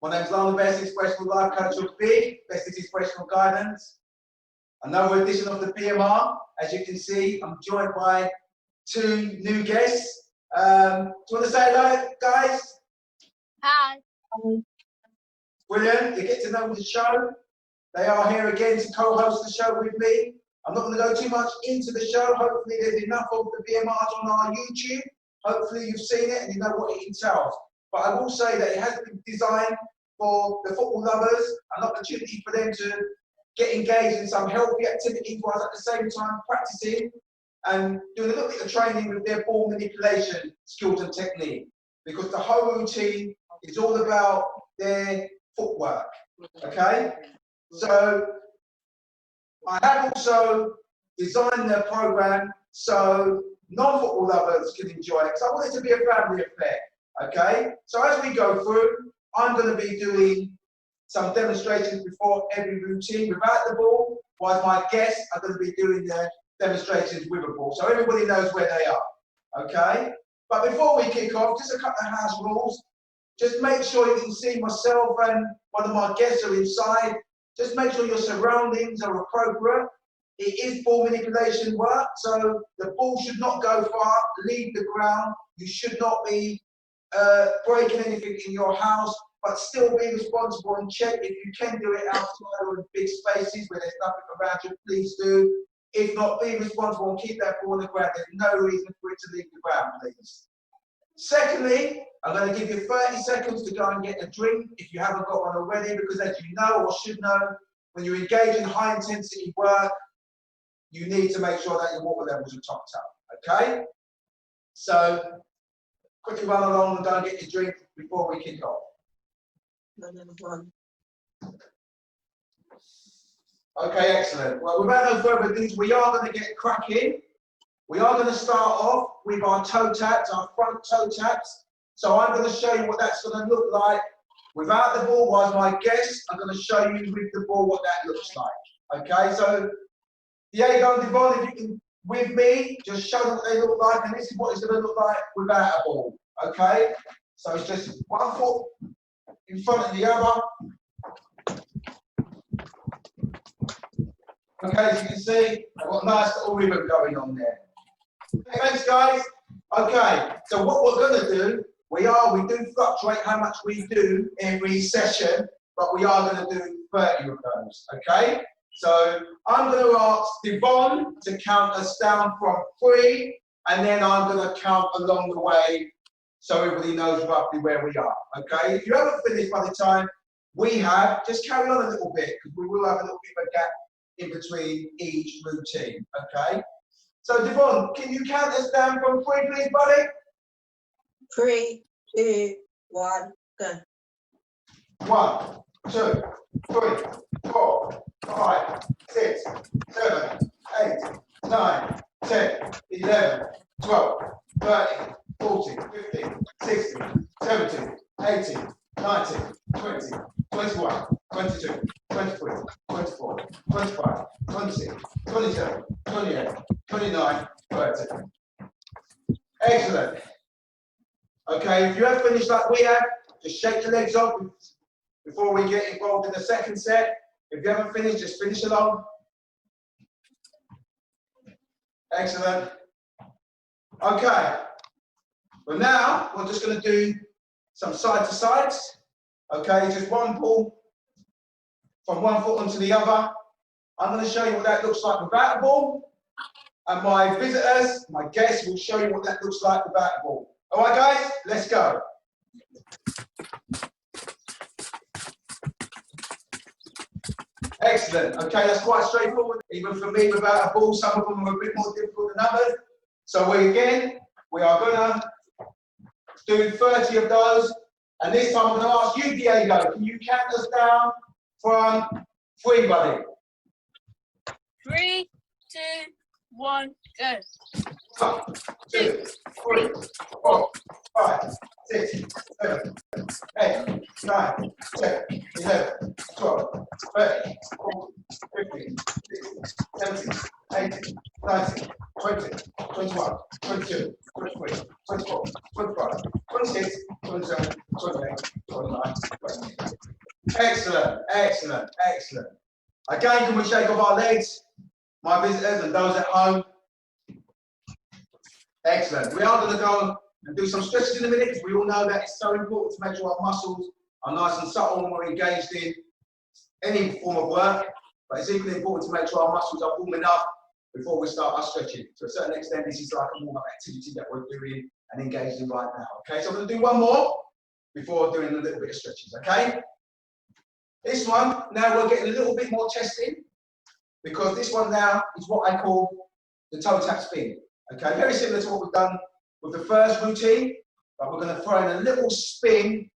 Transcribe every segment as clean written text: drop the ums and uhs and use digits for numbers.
My name's Lionel, Best Expressional Life Coach of B, Best Expressional Guidance. Another edition of the BMR. As you can see, I'm joined by two new guests. Do you want to say hello, guys? Hi. Brilliant. You get to know the show. They are here again to co-host the show with me. I'm not going to go too much into the show. Hopefully there's enough of the BMRs on our YouTube. Hopefully you've seen it and you know what it entails. But I will say that it has been designed for the football lovers, an opportunity for them to get engaged in some healthy activities whilst at the same time practicing and doing a little bit of training with their ball manipulation skills and technique. Because the whole routine is all about their footwork, okay? So I have also designed the program so non-football lovers can enjoy it, because I want it to be a family affair, okay? So as we go through, I'm going to be doing some demonstrations before every routine without the ball, while my guests are going to be doing their demonstrations with a ball, so everybody knows where they are, okay? But before we kick off, just a couple of house rules. Just make sure you can see myself and one of my guests are inside. Just make sure your surroundings are appropriate. It is ball manipulation work, so the ball should not go far, leave the ground. You should not be breaking anything in your house, but still be responsible and check if you can do it outside or in big spaces where there's nothing around you, please do. If not, be responsible and keep that ball on the ground. There's no reason for it to leave the ground, please. Secondly, I'm going to give you 30 seconds to go and get a drink if you haven't got one already, because as you know or should know, when you engage in high intensity work, you need to make sure that your water levels are topped up, okay? So, quickly run along and go and get your drink before we kick off. Okay, excellent. Well, without no further ado, we are going to get cracking. We are going to start off with our toe taps, our front toe taps. So I'm going to show you what that's going to look like without the ball, whilst my guests are going to show you with the ball what that looks like. Okay, so Diego and Devon, if you can, with me, just show them what they look like, and this is what it's going to look like without a ball. Okay, so it's just one foot in front of the other. Okay, as you can see, I've got a nice little ribbon going on there. Thanks, guys. Okay, so what we're going to do, we do fluctuate how much we do every session, but we are going to do 30 of those, okay? So I'm going to ask Devon to count us down from 3, and then I'm going to count along the way so everybody knows roughly where we are, okay? If you haven't finished by the time we have, just carry on a little bit, because we will have a little bit of a gap in between each routine, okay? So Devon, can you count us down from 3, please, buddy? 3, 2, 1, go. 1, 2, 3, 4, 5, 6, 7, 8, 9, 10, 11, 12, 13, 14, 15, 16, 17, 18, 19, 20, 21, 22, 23, 24, 25, 26, 27, 28, 29, 30. Excellent. Okay, if you have finished like we have, just shake your legs off before we get involved in the second set. If you haven't finished, just finish along. Excellent. Okay. Well, now we're just going to do some side to sides. Okay, just one pull from one foot onto the other. I'm going to show you what that looks like without a ball. And my visitors, my guests, will show you what that looks like without a ball. All right, guys, let's go. Excellent. Okay, that's quite straightforward. Even for me, without a ball, some of them are a bit more difficult than others. So we are going to do 30 of those. And this time I'm going to ask you, Diego, can you count us down from 3, buddy? 3, 2, 1, go. 1, 2, 3, 4, 5, 6, 7, 8, 9, 10, 11, 12, 13, 14, 15, 16, 17, 18, 19, 20, 21, 22, 23, 24, 25, 26, 27, 28, 29, 30. Excellent, excellent, excellent. Again, can we shake off our legs, my visitors and those at home? Excellent. We are going to go and do some stretches in a minute because we all know that it's so important to make sure our muscles are nice and supple when we're engaged in any form of work. But it's equally important to make sure our muscles are warm enough before we start our stretching. To a certain extent, this is like a warm-up activity that we're doing and engaged in right now. Okay, so I'm going to do one more before doing a little bit of stretches. Okay. This one, now we're getting a little bit more testing because this one now is what I call the toe tap spin. Okay, very similar to what we've done with the first routine, but we're going to throw in a little spin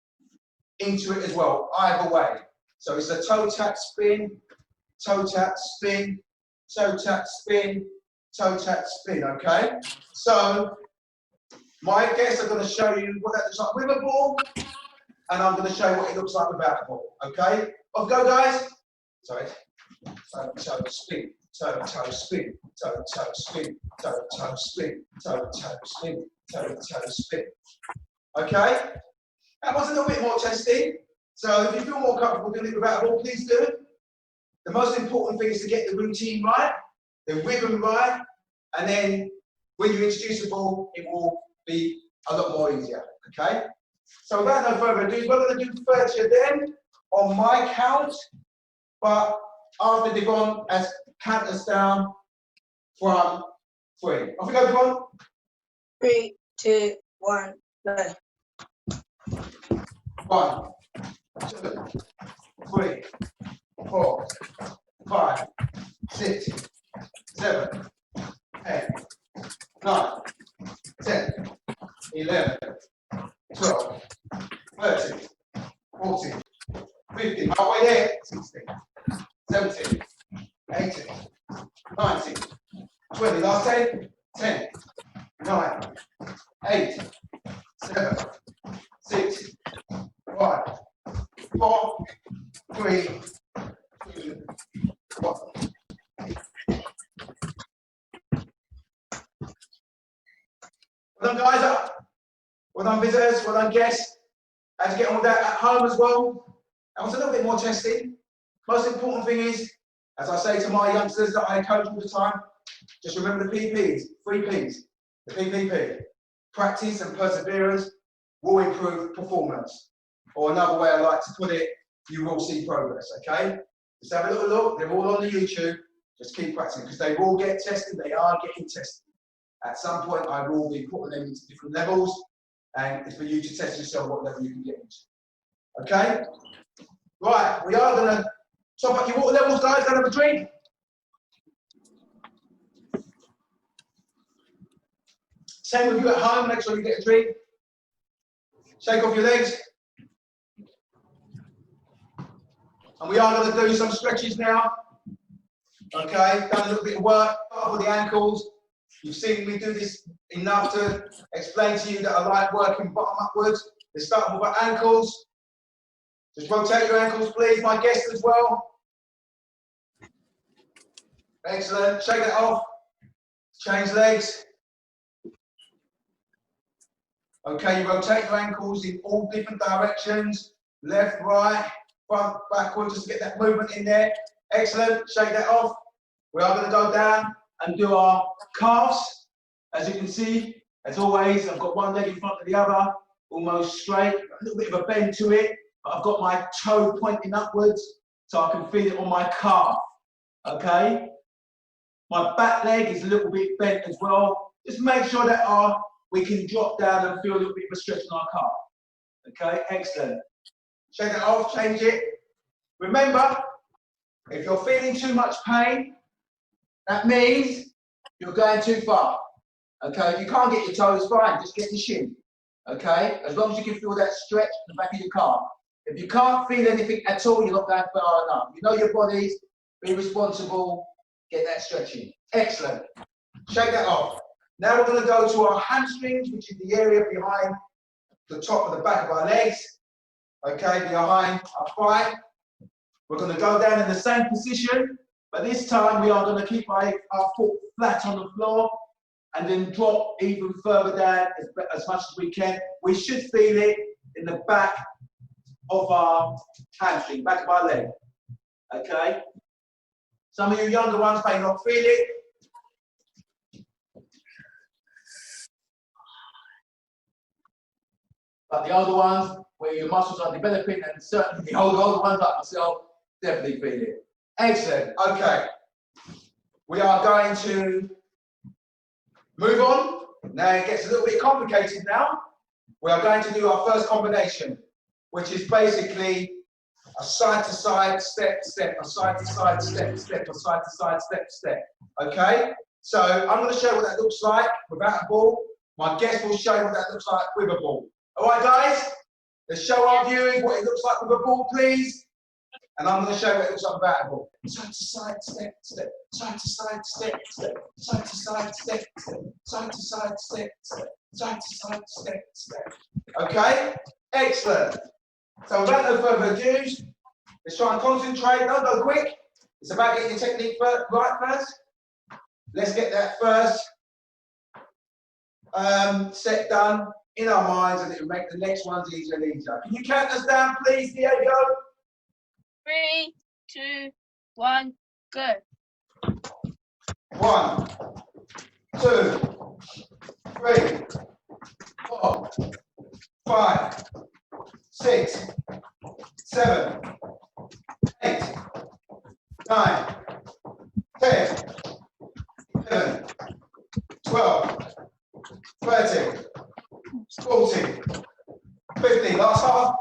into it as well, either way. So it's a toe tap spin, toe tap spin, toe tap spin, toe tap spin, okay? So my guests are going to show you what that looks like with a ball, and I'm going to show you what it looks like without a ball, okay? Off go, guys. Sorry. Toe, toe, spin, toe, toe, spin, toe, toe, spin, toe, toe, spin, toe, toe, spin, toe, toe, spin. Okay? That was a little bit more testing. So if you feel more comfortable doing it without a ball, please do. The most important thing is to get the routine right, the rhythm right, and then when you introduce the ball, it will be a lot more easier, okay? So without no further ado, we're going to do 30 of them on my count, but after Devon has counted us down from 3. Off we go, Devon. 3, 2, 1, go. 1, 2, 3, 4, 5, 6, 7, 8, 9, 10, 11, 12, 13, 14, 15, halfway there, 16, 17, 18, 19, 20, last 10, 10, 9, 8, 7, 6, 5, 4, 3, 2, 1. Well done, guys. Well done, visitors. Well done, guests. How'd you get on with that at home as well? That was a little bit more testing. Most important thing is, as I say to my youngsters that I coach all the time, just remember the PPs, 3 Ps. The PPP. Practice and perseverance will improve performance. Or another way I like to put it, you will see progress, okay? Just have a little look. They're all on the YouTube. Just keep practicing because they will get tested. They are getting tested. At some point, I will be putting them into different levels, and it's for you to test yourself what level you can get into. Okay? Right, we are going to top up your water levels, guys. Go and have a drink. Same with you at home. Make sure you get a drink. Shake off your legs. And we are going to do some stretches now. Okay, done a little bit of work. Start with the ankles. You've seen me do this enough to explain to you that I like working bottom upwards. Let's start with our ankles. Just rotate your ankles, please, my guests as well. Excellent. Shake that off. Change legs. Okay, you rotate your ankles in all different directions. Left, right, front, backward, just to get that movement in there. Excellent. Shake that off. We are going to go down and do our calves. As you can see, as always, I've got one leg in front of the other, almost straight, a little bit of a bend to it, but I've got my toe pointing upwards so I can feel it on my calf, okay? My back leg is a little bit bent as well. Just make sure that we can drop down and feel a little bit of a stretch in our calf, okay? Excellent. Shake it off, change it. Remember, if you're feeling too much pain, that means you're going too far. Okay, if you can't get your toes, fine, just get your shin. Okay, as long as you can feel that stretch in the back of your calf. If you can't feel anything at all, you're not going far enough. You know your bodies, be responsible, get that stretching. Excellent. Shake that off. Now we're going to go to our hamstrings, which is the area behind the top of the back of our legs. Okay, behind our thigh. We're going to go down in the same position, but this time we are going to keep our foot flat on the floor and then drop even further down as much as we can. We should feel it in the back of our hamstring, back of our leg. Okay? Some of you younger ones may not feel it. But the older ones, where your muscles are developing, and certainly the older ones like myself, definitely feel it. Excellent. Okay. We are going to move on. Now it gets a little bit complicated now. We are going to do our first combination, which is basically a side-to-side, step, step, a side-to-side, step, step, a side-to-side, step, step. Okay? So I'm going to show you what that looks like without a ball. My guest will show you what that looks like with a ball. All right, guys? Let's show our viewers what it looks like with a ball, please. And I'm going to show you what it looks like without a ball. Side to side, step, step. Side to side, step, step. Side to side, step, step. Side to side, step, step. Side to side, step, step. Okay? Excellent. So without no further ado, let's try and concentrate. Don't go quick. It's about getting your technique right first. Let's get that first set done in our minds, and it will make the next ones easier and easier. Can you count us down, please, Diego? 3, 2, 1, go. 1, 2, 3, 4, 5, 6, 7, 8, 9, 10, 11, 12, 13, 14, 15, last half,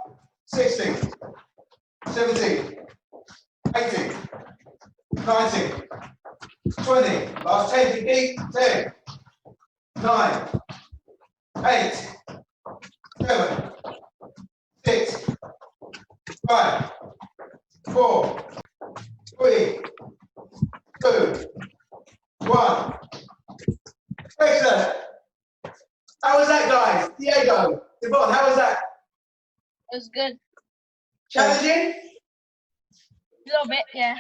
16, 17, 18, 19, 20, last 10, deep, 10, 9, 8, 7, 6, 5, 4, 3, 2, 1. Excellent. How was that, guys? Diego, Yvonne, how was that? It was good. Challenging? A little bit, yeah.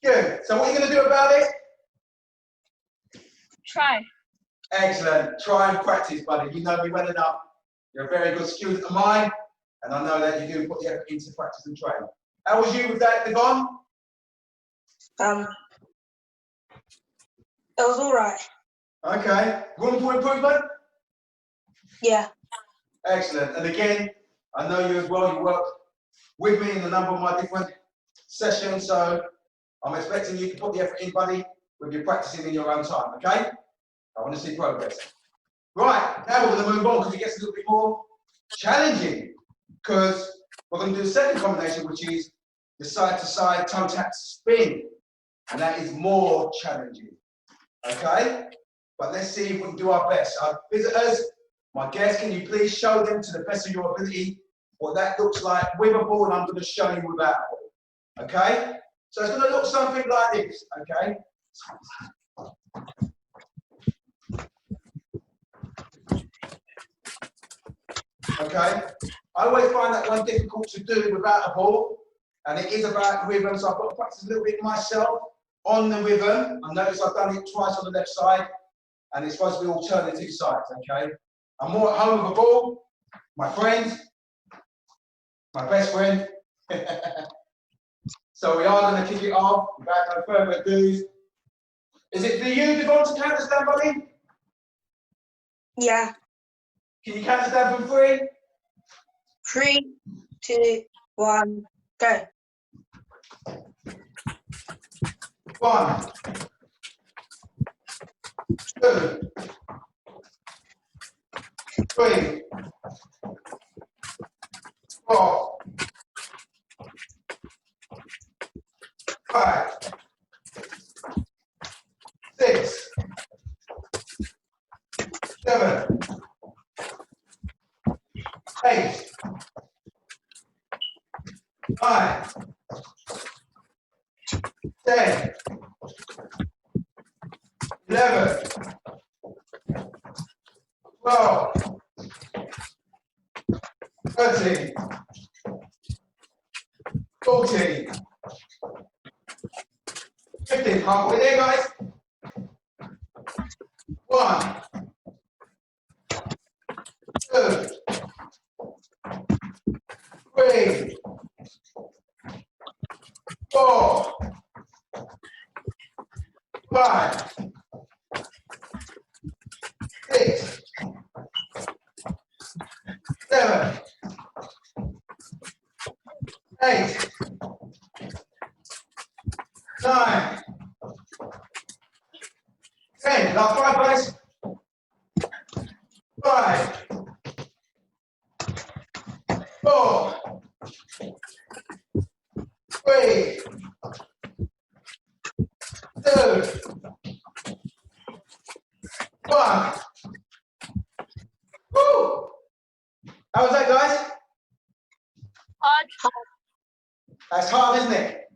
Good. So what are you going to do about it? Try. Excellent. Try and practice, buddy. You know me well enough. You're a very good student of mine, and I know that you do put the effort into practice and train. How was you with that, Yvonne? It was all right. Okay. Room for improvement? Yeah. Excellent. And again, I know you as well. You worked with me in a number of my different sessions, so I'm expecting you to put the effort in, buddy, with your practicing in your own time, okay? I want to see progress. Right, now we're going to move on because it gets a little bit more challenging, because we're going to do the second combination, which is the side-to-side toe tap spin, and that is more challenging, okay? But let's see if we can do our best. Our visitors, my guests, can you please show them to the best of your ability what that looks like with a ball, and I'm going to show you without a ball, okay? So it's going to look something like this, okay? Okay? I always find that one difficult to do without a ball, and it is about rhythm, so I've got to practice a little bit myself on the rhythm. I notice I've done it twice on the left side, and it's supposed to be alternative sides, okay? I'm more at home with a ball, my friend, my best friend. So we are going to kick it off without no further ado. Is it for you, Devon, to count us down, buddy? Yeah. Can you count us down from 3? 3, 2, 1, go. 1, 2, 3, 4, 5, 6, 7, 8, 9, 10, 11, 12, 13, 14, 15. Halfway there, guys. 1, 2, 3, 8, 9, 10. Last 5, guys. 5, 4, 3, 2, 1. Woo! How was that, guys? Hard. That's hard, isn't it?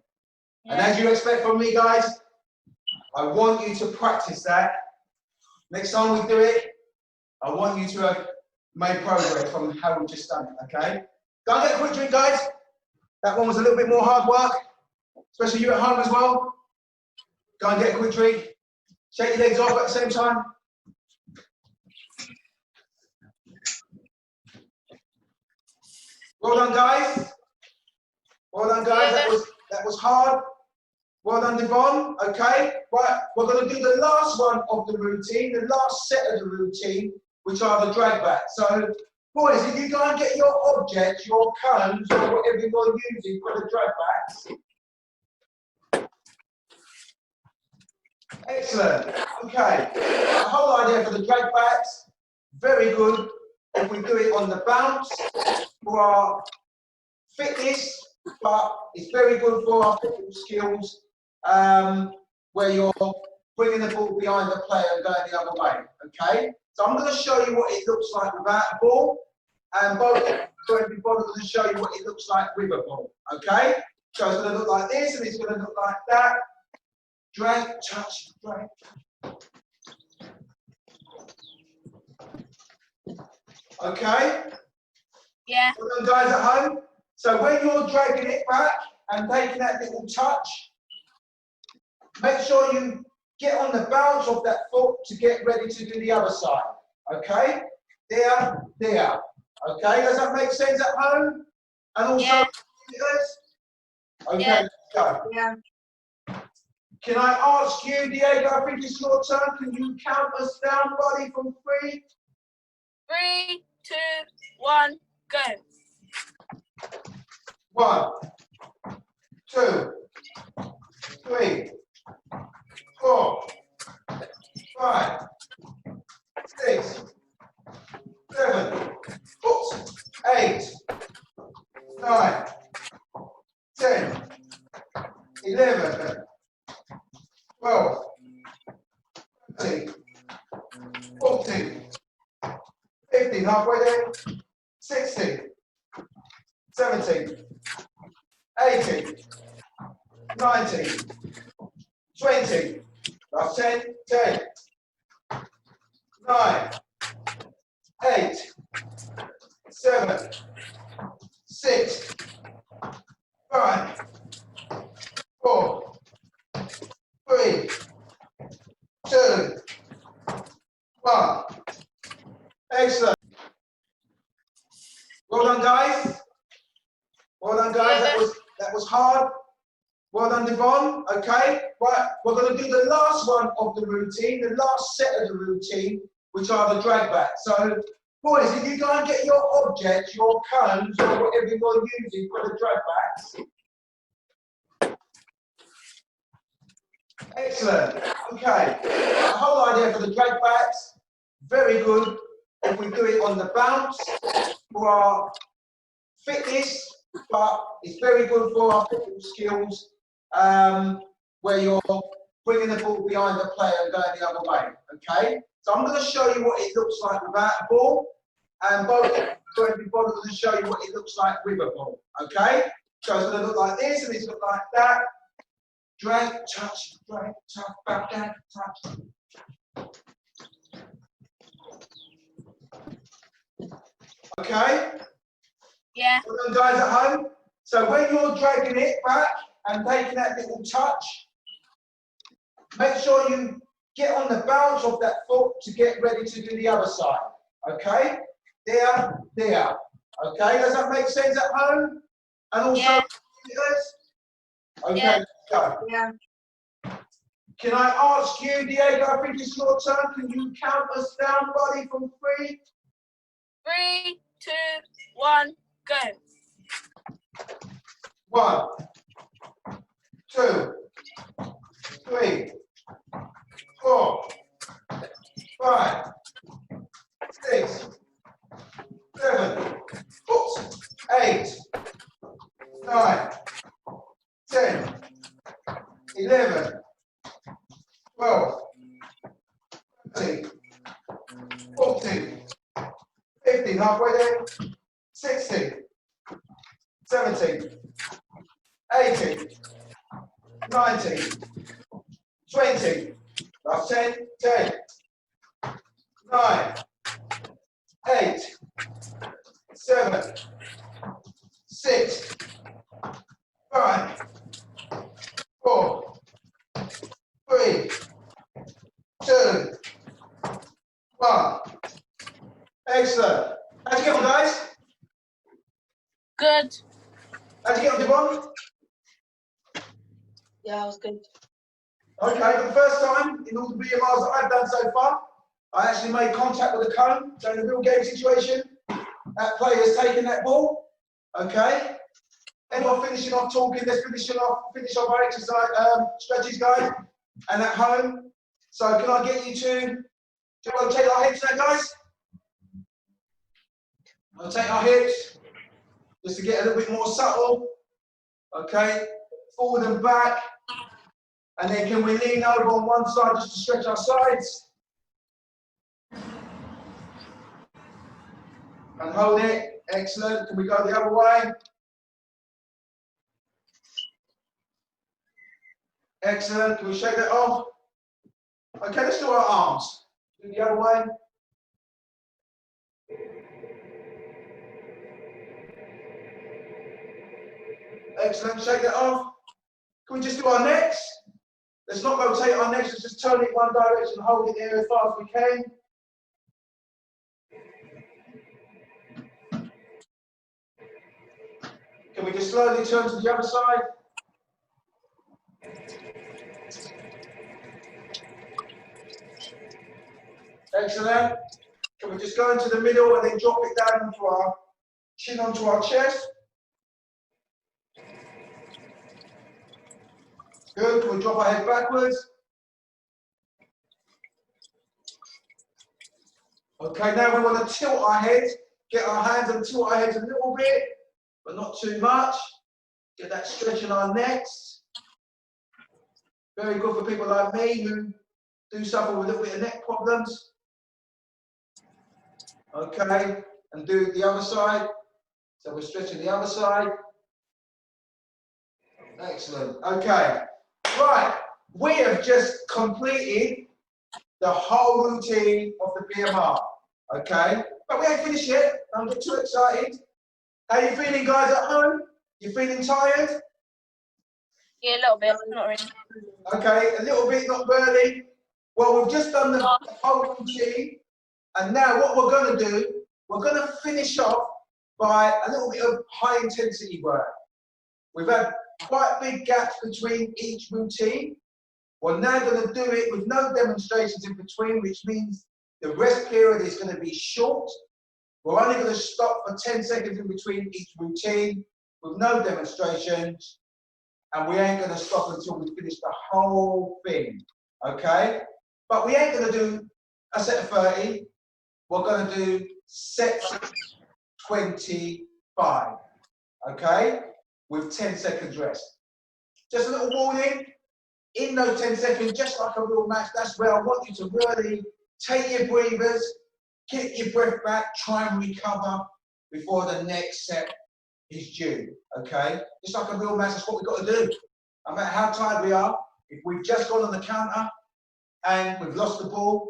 And Yeah. as you expect from me, guys, I want you to practice that. Next time we do it, I want you to have made progress from how we just done it, okay? Go and get a quick drink, guys. That one was a little bit more hard work, especially you at home as well. Go and get a quick drink. Shake your legs off at the same time. Well done, guys. Well done, guys. That was hard. Well done, Devon. Okay. Right. We're going to do the last one of the routine, the last set of the routine, which are the drag backs. So, boys, if you go and get your objects, your cones, or whatever you're using for the drag backs. Excellent. Okay. The whole idea for the drag backs, very good. If we do it on the bounce for our fitness, but it's very good for our football skills, where you're bringing the ball behind the player and going the other way. Okay. So I'm going to show you what it looks like without a ball, and both everybody going to show you what it looks like with a ball. Okay. So it's going to look like this, and it's going to look like that. Drag, touch, drag. Okay? Yeah. Well done, guys at home. So when you're dragging it back and taking that little touch, make sure you get on the bounce of that foot to get ready to do the other side. Okay? There, there. Okay? Does that make sense at home? And also, Yeah. okay, Yeah. let's go. Yeah. Can I ask you, Diego, I think it's your turn. Can you count us down, buddy, from 3? 3, 2, 1, go. 1, 2, 3, 4, 5, 6, 7, 8, 9, 10, 11, 12, 13, 14, 15, halfway there, 16, 17, 18, 19, 20, last 10, 10, 9, 8, 7, 6, 5, 4, 3, 2, 1. Excellent. Well done, guys. Well done, guys. That was hard. Well done, Devon. Okay. Right. We're going to do the last one of the routine, the last set of the routine, which are the drag backs. So, boys, if you go and get your objects, your cones, or whatever you're using for the drag backs. Excellent. Okay. The whole idea for the drag backs, very good. If we do it on the bounce for our fitness, but it's very good for our football skills, where you're bringing the ball behind the player and going the other way. Okay. So I'm going to show you what it looks like without a ball, and both everybody going to show you what it looks like with a ball. Okay. So it's going to look like this, and it's going to look like that. Drag, touch, back down, touch. Okay? Yeah. Well done, guys at home. So when you're dragging it back and taking that little touch, make sure you get on the bounce of that foot to get ready to do the other side. Okay? There, there. Okay? Does that make sense at home? And also, Yeah. okay, Yeah. let's go. Yeah. Can I ask you, Diego, I think it's your turn. Can you count us down, buddy, from 3? 3, 2, 1, go. 1, 2, 3, 4, 5, 6, 7, oops, 8, 9, 10, 11, 12, 13, 14, 15, halfway there, 16, 17, 18, 19, 20, last 10, 10, 9, 8, 7, 6, 5, 4, 3, 2, 1. Excellent. How'd you get on, guys? Good. How'd you get on, Devon? Yeah, that was good. Okay, for the first time in all the BMRs that I've done so far, I actually made contact with the cone during a real game situation. That player's taking that ball. Okay. Everyone finishing off talking. Let's finish off our exercise stretches, guys. And at home. So can I get you to rotate our hips now, guys? Rotate our hips just to get a little bit more subtle. Okay. Forward and back. And then can we lean over on one side just to stretch our sides? And hold it. Excellent. Can we go the other way? Excellent. Can we shake that off? Okay, let's do our arms. Do the other way. Excellent. Shake that off. Can we just do our necks? Let's not rotate our necks. Let's just turn it one direction and hold it there as far as we can. Can we just slowly turn to the other side? Excellent. Can we just go into the middle and then drop it down onto our chin onto our chest? Good. Can we drop our head backwards? Okay, now we want to tilt our head, get our hands and tilt our heads a little bit, but not too much. Get that stretch in our necks. Very good for people like me who do suffer with a little bit of neck problems. Okay, and do the other side. So we're stretching the other side. Excellent. Okay, right. We have just completed the whole routine of the BMR. Okay, but we ain't finished yet. Don't get too excited. How you feeling, guys, at home? You feeling tired? Yeah, a little bit. Not really. Okay, a little bit, not burning. Well, we've just done the whole routine, and now what we're going to do, we're going to finish off by a little bit of high intensity work. We've had quite big gaps between each routine. We're now going to do it with no demonstrations in between, which means the rest period is going to be short. We're only going to stop for 10 seconds in between each routine with no demonstrations, and we ain't going to stop until we finish the whole thing, okay? But we ain't going to do a set of 30. We're going to do sets of 25, okay? With 10 seconds rest. Just a little warning, in those 10 seconds, just like a real match, that's where I want you to really take your breathers, get your breath back, try and recover before the next set is due, okay? Just like a real match, that's what we've got to do. No matter how tired we are, if we've just gone on the counter and we've lost the ball,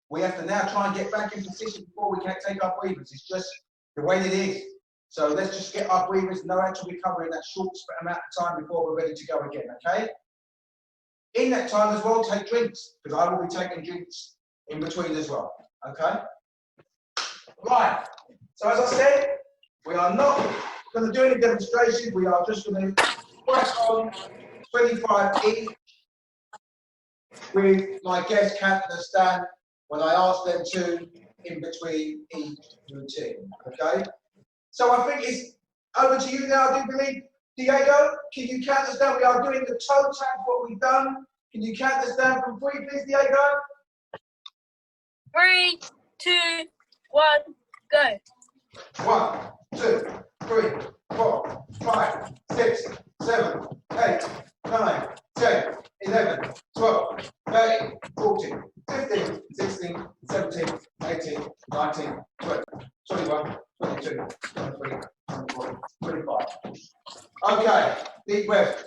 we have to now try and get back in position before we can take our breathers. It's just the way it is. So let's just get our breathers, no actual recovery in that short amount of time before we're ready to go again, okay? In that time as well, take drinks, because I will be taking drinks in between as well, okay? Right, so as I said, we are not going to do any demonstrations, we are just going to work on 25 each with my guest Kat and Stan when I ask them to in between each routine, okay? So I think it's over to you now, I do believe. Diego, can you count us down? We are doing the toe tap, what we've done. Can you count us down from 3, please, Diego? 3, 2, 1, go. 1, 2, 3, 4, 5, 6, 7, 8, 9, 10, 11, 12, 13, 14, 15, 16, 17, 18, 19, 20, 21, 22, 23, 24, 25. Okay, deep breath.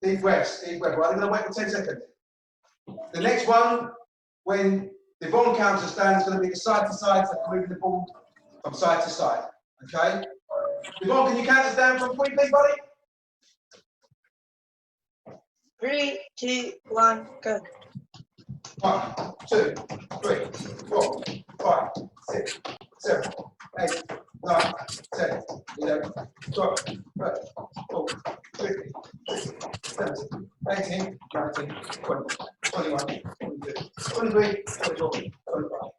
Deep breaths, deep breath. Right, I'm going to wait for 10 seconds. The next one, when the Devon counts us down, is going to be the side to side, so moving the ball from side to side. Okay? Devon, can you count us down from 3, please, buddy? 3, 2, 1, go. 1, 2, 3, 4, 5, 6, 7, 8, 9, 10, 11, 12, 13, 14, 15, 16, 17, 18, 19, 20, 21, 22, 23, 24, 25.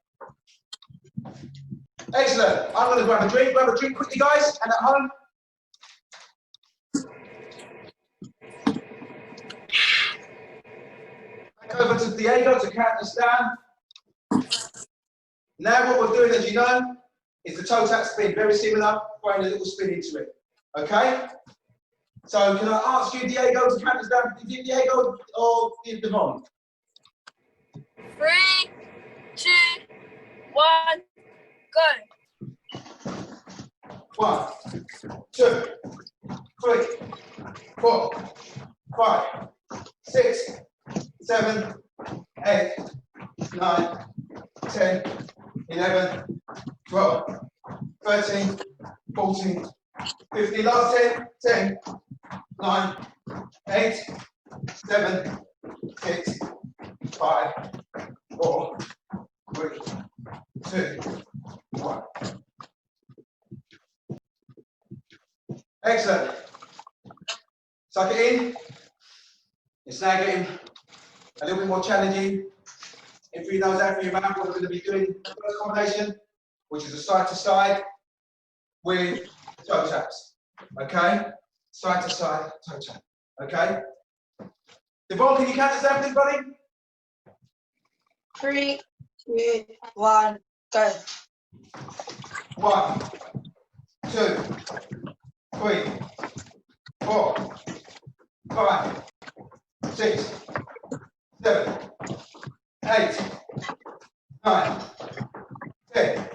Excellent. I'm going to grab a drink. Grab a drink quickly, guys, and at home. Back over to Diego to count us down. Now what we're doing, as you know, is the toe tap spin. Very similar, throwing a little spin into it. Okay? So can I ask you, Diego, to count us down? Is it Diego or is Devon? 3, 2, 1, go. 1, 2, 3, 4, 5, 6, 7, 8, 9, 10, 11, 12, 13, 14, 15. Last 10, 10, 9, 8, 7, 6, 5, 4, 3, 2, 1. Excellent. Suck it in. It's now getting a little bit more challenging. In through your nose, out through your mouth, we're going to be doing the first combination, which is a side to side with toe taps. Okay? Side to side, toe tap. Okay? Devon, can you count us down, please, buddy? 3, 2, 1, go. 1, 2, 3, 4, 5, 6, 7, 8, 9, 10,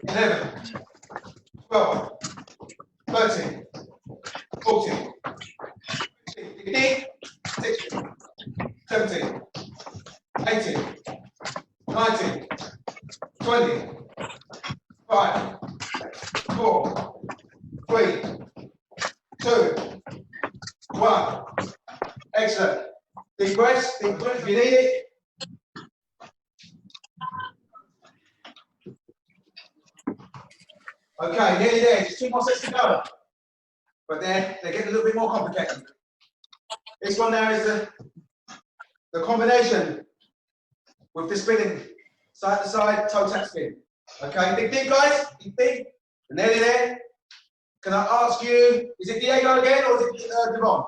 11, 12, 13, 14, 15, 16, 17, 18, 19, 20, 5, 4, 3, 2, 1. Excellent. Deep breaths if you need it. Okay, nearly there. Just 2 more sets to go. But they're getting a little bit more complicated. This one now is the combination with the spinning side to side toe tap spin. Okay, dig deep, guys. Dig deep. Nearly there. Can I ask you, is it Diego again or is it Devon?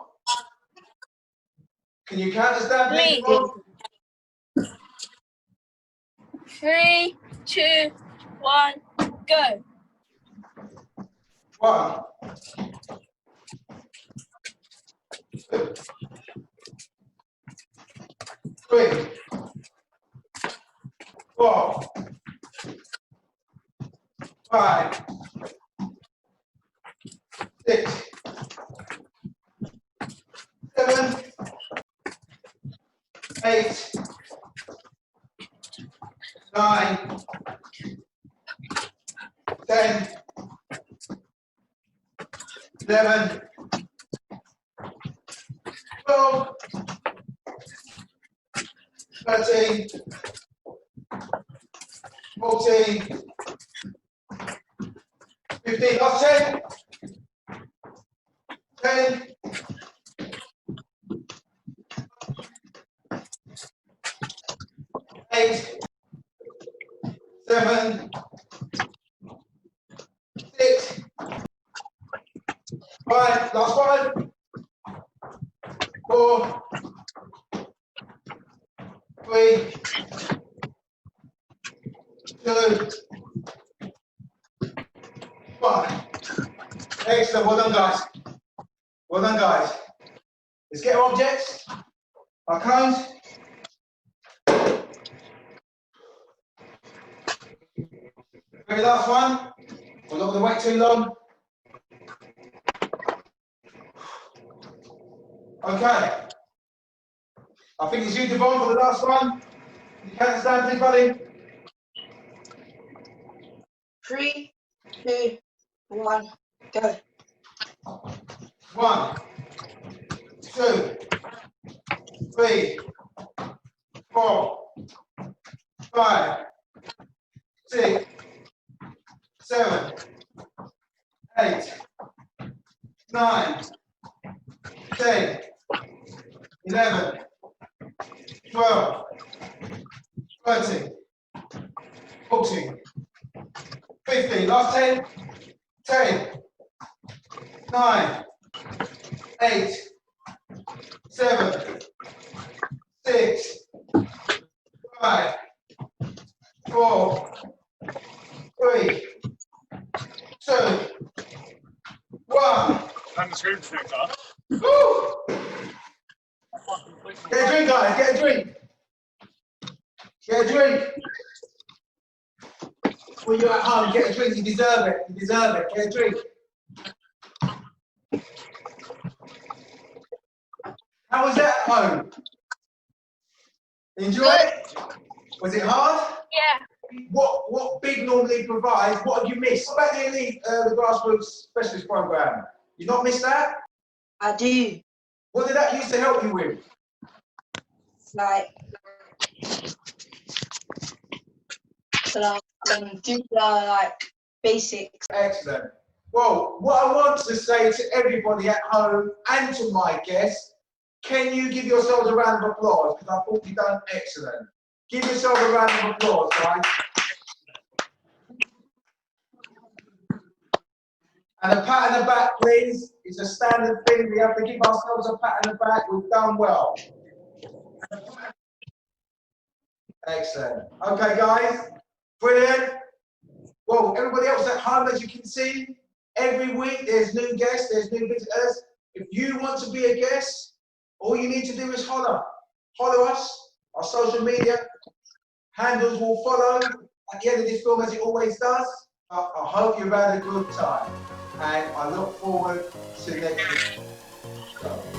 Can you count us down, please, Me. Devon? 3, 2, 1, go. 1, 2, 3, 4, 5, 6, 7, 8, 9, 10, 11, 12, 13, 14, 15, last 10, 10, 8, 7, 6, 5, last 5, 4, 3, 2, 1. Excellent, well done guys. Well done guys. Let's get our objects, our cones. Very last one. We're not going to wait too long. Okay. I think it's you, Devon, for the last one. You can't stand, please, buddy. 3, 2, 1, go. 1, 2, 3, 4, 5, 6, 7, 8, 9, 10, 11, 12, 13, 14, 15, last 10, 10, 9, 8, 7, 6, 5, 4, 3, 2, 1. And the screen protector. Woo! Get a drink, guys, get a drink. Get a drink. When you're at home, get a drink, you deserve it. You deserve it. Get a drink. How was that at home? Enjoy it? Was it hard? Yeah. What Big normally provides, what have you missed? What about the elite, the grassroots specialist program? You not missed that? I do. What did that used to help you with? Like, do the like basics. Excellent. Well, what I want to say to everybody at home and to my guests, can you give yourselves a round of applause? Because I thought you've done excellent. Give yourself a round of applause, guys. And a pat on the back, please. It's a standard thing. We have to give ourselves a pat on the back. We've done well. Excellent. Okay, guys. Brilliant. Well, everybody else at home, as you can see, every week there's new guests, there's new visitors. If you want to be a guest, all you need to do is holler. Follow us. Our social media handles will follow at the end of this film, as it always does. I hope you've had a good time, and I look forward to the next show.